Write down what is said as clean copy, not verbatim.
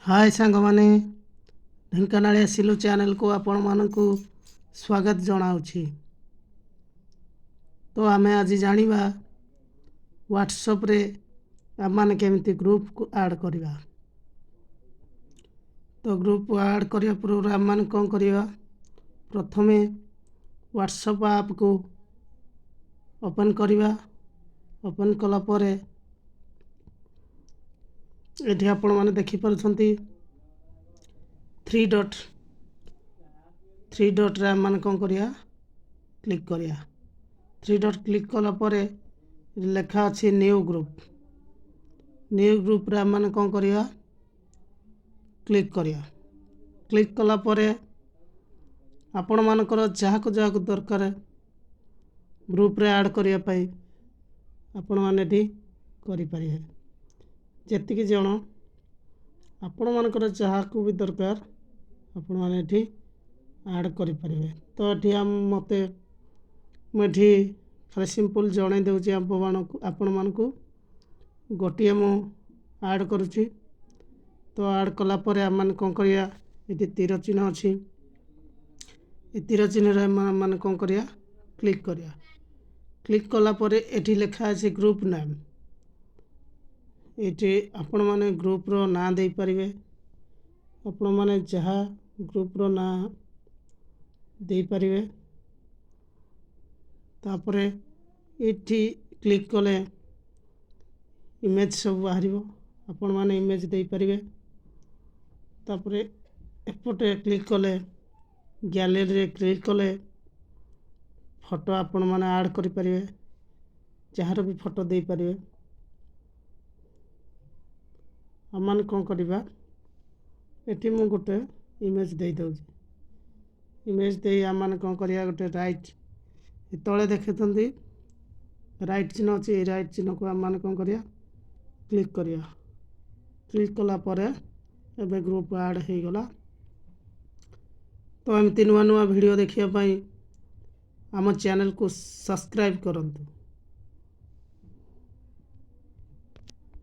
हाय सांगमाने ढेंकानालिया सिलु channel को आपण मानकु स्वागत जनाउछि। तो आमे आज जानिबा व्हाट्सएप रे आप माने केमिति ग्रुप को ऐड करिबा। तो ग्रुप को ऐड करिया पूर्व आम माने कोन करिबा, प्रथमे व्हाट्सएप ऐप को ओपन करिबा। ओपन कला परे एठी आपण माने देखि परछंती थ्री डॉट रे माने कोन करिया, क्लिक करिया। थ्री डॉट क्लिक कला परे लेखा अछि न्यू ग्रुप रे माने कोन करिया, क्लिक करिया। क्लिक कला परे आपण मानकर जहाको दरकार ग्रुप रे ऐड करिया पई आपण माने एठी करि परिबे। जेतिकी जण आपण मानकर जहाको भी दरकार आपण माने एठी ऐड करि परिबे। तो एठी मते मेठी खाली सिंपल जणे देउची आपण मानकु गोटिए मु ऐड करूची। तो ऐड कला परे हम माने कोन करिया, एठी तीर चिन्ह अछि, ए तीर चिन्ह रे माने कोन करिया, क्लिक करिया। क्लिक कला परे एठी लिखा अछि ग्रुप नेम। एठी आपण माने ग्रुप रो नाम देई परिबे। आपण माने जहा ग्रुप रो नाम देई परिबे। तापरे एठी क्लिक कले इमेज सब बाहरिबो, आपण माने इमेज देई परिबे। तापरे एपटे क्लिक कले गैलरी रे क्लिक कले फोटो आपण माने ऐड करि परिबे, जहार भी फोटो देई परिबे। हम माने कोन करिबा, एठी मु गोटे इमेज देई दउची। इमेज देई हम माने कोन करिया, गोटे राइट तळे देखैतंती राइट चिन्ह अछि, ए राइट चिन्ह को हम माने कोन करिया, क्लिक करिया। क्लिक कला परे एबे ग्रुप ऐड हे गला। तो एमति नुआ नुआ वीडियो देखिया पई आम चैनल को सब्सक्राइब करंतु।